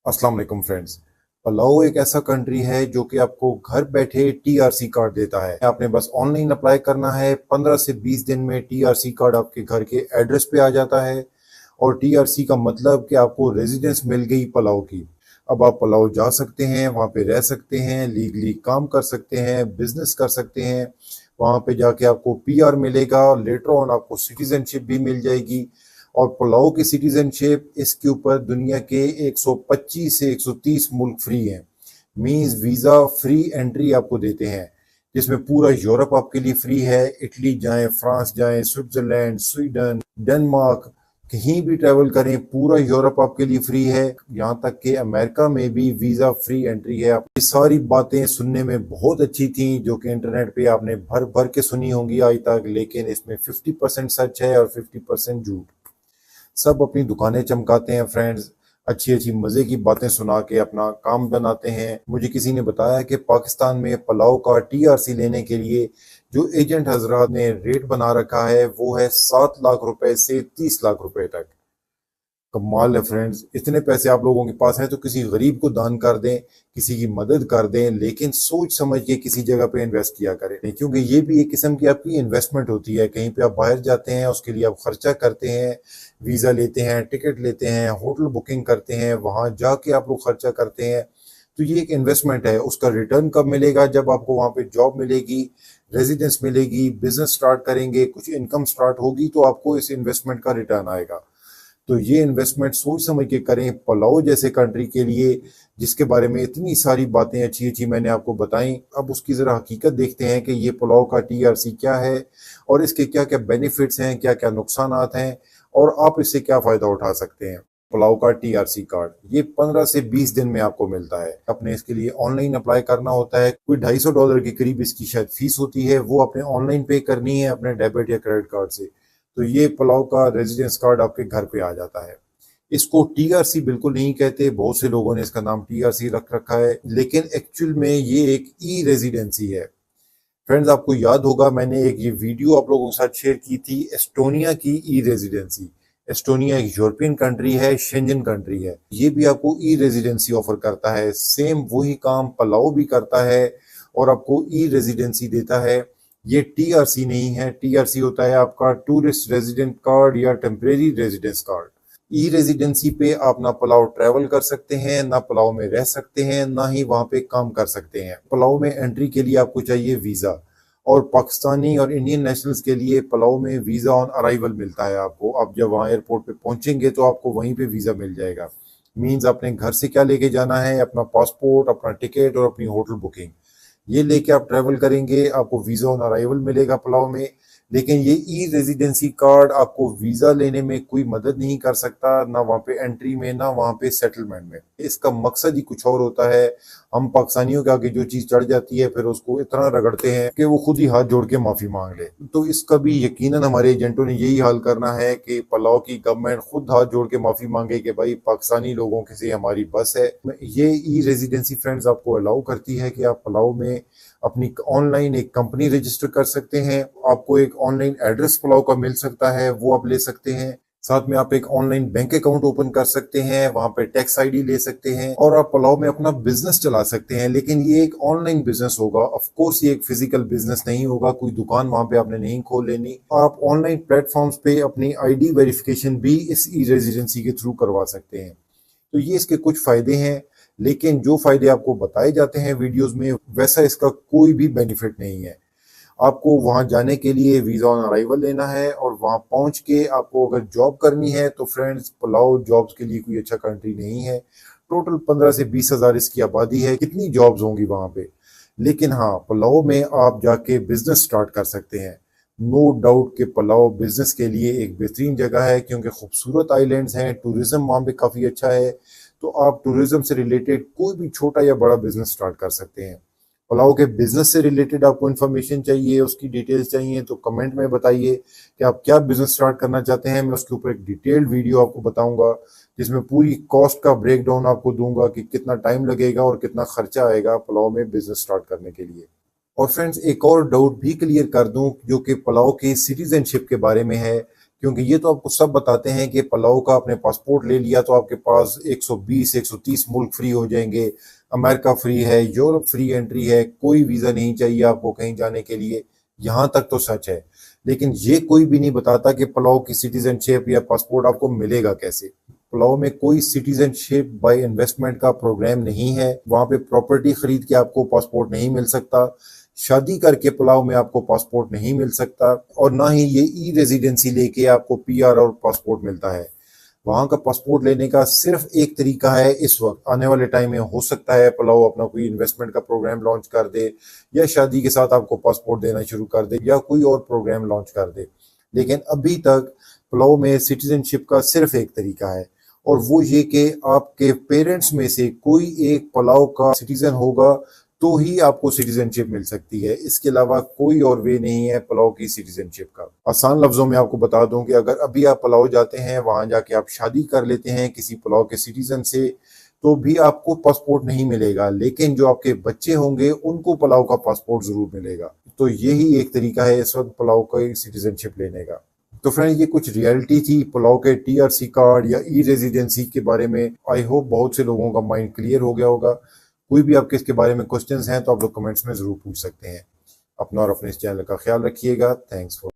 अस्सलाम वालेकुम फ्रेंड्स। पलाओ एक ऐसा कंट्री है जो कि आपको घर बैठे टीआरसी कार्ड देता है। आपने बस ऑनलाइन अप्लाई करना है। 15 से 20 दिन में टीआरसी कार्ड आपके घर के एड्रेस पे आ जाता है। और टीआरसी का मतलब कि आपको रेजिडेंस मिल गई पलाओ की। अब आप पलाओ जा सकते हैं, वहाँ पे रह सकते हैं, लीगली काम कर सकते हैं, बिजनेस कर सकते हैं। वहाँ पे जाके आपको पीआर मिलेगा, लेटर ऑन आपको सिटीजनशिप भी मिल जाएगी। और पुलाव की सिटीजनशिप इसके ऊपर दुनिया के 125 से 130 मुल्क फ्री हैं। मींस वीज़ा फ्री एंट्री आपको देते हैं, जिसमें पूरा यूरोप आपके लिए फ्री है। इटली जाएं, फ्रांस जाएं, स्विट्जरलैंड, स्वीडन, डेनमार्क, कहीं भी ट्रैवल करें, पूरा यूरोप आपके लिए फ्री है। यहाँ तक कि अमेरिका में भी वीज़ा फ्री एंट्री है। ये सारी बातें सुनने में बहुत अच्छी थी, जो कि इंटरनेट पे आपने भर भर के सुनी होंगी आज तक, लेकिन इसमें 50% सच है और 50% झूठ। सब अपनी दुकानें चमकाते हैं फ्रेंड्स, अच्छी अच्छी मज़े की बातें सुना के अपना काम बनाते हैं। मुझे किसी ने बताया कि पाकिस्तान में पलाव का टीआरसी लेने के लिए जो एजेंट हजरात ने रेट बना रखा है वो है 7 लाख रुपए से 30 लाख रुपए तक। कमाल है फ्रेंड्स, इतने पैसे आप लोगों के पास हैं तो किसी गरीब को दान कर दें, किसी की मदद कर दें, लेकिन सोच समझ के किसी जगह पे इन्वेस्ट किया करें, क्योंकि ये भी एक किस्म की आपकी इन्वेस्टमेंट होती है। कहीं पे आप बाहर जाते हैं, उसके लिए आप खर्चा करते हैं, वीज़ा लेते हैं, टिकट लेते हैं, होटल बुकिंग करते हैं, वहाँ जाके आप लोग खर्चा करते हैं। तो ये एक इन्वेस्टमेंट है। उसका रिटर्न कब मिलेगा? जब आपको वहाँ पे जॉब मिलेगी, रेजिडेंस मिलेगी, बिजनेस स्टार्ट करेंगे, कुछ इनकम स्टार्ट होगी, तो आपको इस इन्वेस्टमेंट का रिटर्न आएगा। तो ये इन्वेस्टमेंट सोच समझ के करें। पलाओ जैसे कंट्री के लिए, जिसके बारे में इतनी सारी बातें अच्छी अच्छी मैंने आपको बताई, अब उसकी ज़रा हकीकत देखते हैं कि ये पलाओ का टीआरसी क्या है और इसके क्या क्या बेनिफिट्स हैं, क्या क्या नुकसानात हैं और आप इससे क्या फ़ायदा उठा सकते हैं। पुलाव का टीआरसी कार्ड ये 15 से 20 दिन में आपको मिलता है। अपने इसके लिए ऑनलाइन अप्लाई करना होता है। कोई $250 के करीब इसकी शायद फीस होती है, वो अपने ऑनलाइन पे करनी है अपने डेबिट या क्रेडिट कार्ड से। तो ये पुलाव का रेजिडेंस कार्ड आपके घर पे आ जाता है। इसको टीआरसी बिल्कुल नहीं कहते, बहुत से लोगों ने इसका नाम टीआरसी रख रखा है, लेकिन एक्चुअल में ये एक ई रेजिडेंसी है। फ्रेंड्स, आपको याद होगा मैंने एक ये वीडियो आप लोगों के साथ शेयर की थी एस्टोनिया की ई रेजिडेंसी। एस्टोनिया एक यूरोपियन कंट्री है, शेंजन कंट्री है। ये भी आपको ई रेजिडेंसी ऑफर करता है। सेम वही काम पलाओ भी करता है और आपको ई रेजिडेंसी देता है। ये टीआरसी नहीं है। टीआरसी होता है आपका टूरिस्ट रेजिडेंट कार्ड या temporary residence card. E residency पे आप ना पलाव ट्रैवल कर सकते हैं, ना पलाव में रह सकते हैं, ना ही वहाँ पे काम कर सकते हैं। पलाव में एंट्री के लिए आपको चाहिए वीज़ा, और पाकिस्तानी और इंडियन नेशनल्स के लिए पलाव में वीज़ा ऑन अराइवल मिलता है आपको। आप जब वहाँ एयरपोर्ट पे पहुंचेंगे तो आपको वहीं पे वीज़ा मिल जाएगा। मीन्स अपने घर से क्या लेके जाना है? अपना पासपोर्ट, अपना टिकट और अपनी होटल बुकिंग। ये लेके आप ट्रैवल करेंगे, आपको वीज़ा ऑन अराइवल मिलेगा पलाव में। लेकिन ये ई रेजिडेंसी कार्ड आपको वीज़ा लेने में कोई मदद नहीं कर सकता, ना वहाँ पे एंट्री में, ना वहाँ पे सेटलमेंट में। इसका मकसद ही कुछ और होता है। हम पाकिस्तानियों के आगे जो चीज़ चढ़ जाती है, फिर उसको इतना रगड़ते हैं कि वो खुद ही हाथ जोड़ के माफ़ी मांग ले। तो इसका भी यकीनन हमारे एजेंटों ने यही हाल करना है कि पलाव की गवर्नमेंट खुद हाथ जोड़ के माफ़ी मांगे कि भाई पाकिस्तानी लोगों के से हमारी बस है। ये ई रेजिडेंसी फ्रेंड्स आपको अलाउ करती है कि आप पलाव में अपनी ऑनलाइन एक कंपनी रजिस्टर कर सकते हैं। आपको एक ऑनलाइन एड्रेस पुलाव का मिल सकता है, वो आप ले सकते हैं। साथ में आप एक ऑनलाइन बैंक अकाउंट ओपन कर सकते हैं, वहां पे टैक्स आईडी ले सकते हैं और आप पुलाव में अपना बिजनेस चला सकते हैं। लेकिन ये एक ऑनलाइन बिजनेस होगा। ऑफ कोर्स ये एक फिजिकल बिजनेस नहीं होगा, कोई दुकान वहां पे आपने नहीं खोल लेनी। आप ऑनलाइन प्लेटफॉर्म्स पे अपनी आईडी वेरिफिकेशन भी इस ई रेजिडेंसी के थ्रू करवा सकते हैं। तो ये इसके कुछ फायदे हैं, लेकिन जो फायदे आपको बताए जाते हैं वीडियोस में, वैसा इसका कोई भी बेनिफिट नहीं है। आपको वहां जाने के लिए वीजा ऑन अराइवल लेना है और वहां पहुंच के आपको अगर जॉब करनी है तो फ्रेंड्स, पुलाव जॉब्स के लिए कोई अच्छा कंट्री नहीं है। टोटल 15 से 20 हजार इसकी आबादी है, कितनी जॉब्स होंगी वहां पे। लेकिन हाँ, पुलाव में आप जाके बिजनेस स्टार्ट कर सकते हैं। नो डाउट कि पुलाव बिजनेस के लिए एक बेहतरीन जगह है, क्योंकि खूबसूरत आइलैंड्स हैं, टूरिज्म वहाँ पे काफ़ी अच्छा है। तो आप टूरिज्म से रिलेटेड कोई भी छोटा या बड़ा बिजनेस स्टार्ट कर सकते हैं। पुलाव के बिजनेस से रिलेटेड आपको इन्फॉर्मेशन चाहिए, उसकी डिटेल्स चाहिए, तो कमेंट में बताइए कि आप क्या बिजनेस स्टार्ट करना चाहते हैं। मैं उसके ऊपर एक डिटेल्ड वीडियो आपको बताऊंगा, जिसमें पूरी कॉस्ट का ब्रेक डाउन आपको दूंगा कि कितना टाइम लगेगा और कितना खर्चा आएगा पुलाव में बिजनेस स्टार्ट करने के लिए। और फ्रेंड्स, एक और डाउट भी क्लियर कर दूं, जो कि पुलाव की सिटीजनशिप के बारे में है क्योंकि ये तो आपको सब बताते हैं कि पलाओ का आपने पासपोर्ट ले लिया तो आपके पास 120 130 मुल्क फ्री हो जाएंगे, अमेरिका फ्री है, यूरोप फ्री एंट्री है, कोई वीज़ा नहीं चाहिए आपको कहीं जाने के लिए। यहाँ तक तो सच है, लेकिन ये कोई भी नहीं बताता कि पलाओ की सिटीजनशिप या पासपोर्ट आपको मिलेगा कैसे। पलाओ में कोई सिटीजनशिप बाय इन्वेस्टमेंट का प्रोग्राम नहीं है, वहाँ पे प्रॉपर्टी खरीद के आपको पासपोर्ट नहीं मिल सकता, शादी करके पलाओ में आपको पासपोर्ट नहीं मिल सकता, और ना ही ये ई रेजिडेंसी लेके आपको पीआर और पासपोर्ट मिलता है। वहाँ का पासपोर्ट लेने का सिर्फ एक तरीका है इस वक्त, आने वाले टाइम में हो सकता है पलाओ अपना कोई इन्वेस्टमेंट का प्रोग्राम लॉन्च कर दे, या शादी के साथ आपको पासपोर्ट देना शुरू कर दे, या कोई और प्रोग्राम लॉन्च कर दे। लेकिन अभी तक पलाओ में सिटीजनशिप का सिर्फ एक तरीका है, और वो ये कि आपके पेरेंट्स में से कोई एक पलाओ का सिटीजन होगा तो ही आपको सिटीजनशिप मिल सकती है। इसके अलावा कोई और वे नहीं है पलाओ की सिटीजनशिप का। आसान लफ्जों में आपको बता दूं कि अगर अभी आप पलाओ जाते हैं, वहां जाके आप शादी कर लेते हैं किसी पलाओ के सिटीजन से, तो भी आपको पासपोर्ट नहीं मिलेगा, लेकिन जो आपके बच्चे होंगे उनको पलाओ का पासपोर्ट जरूर मिलेगा। तो यही एक तरीका है इस वक्त पलाओ का सिटीजनशिप लेने का। तो फ्रेंड, ये कुछ रियलिटी थी पलाओ के टीआरसी कार्ड या ई रेजिडेंसी के बारे में। आई होप बहुत से लोगों का माइंड क्लियर हो गया होगा। कोई भी आपके इसके बारे में क्वेश्चंस हैं तो आप लोग कमेंट्स में जरूर पूछ सकते हैं। अपना और अपने इस चैनल का ख्याल रखिएगा। Thanks for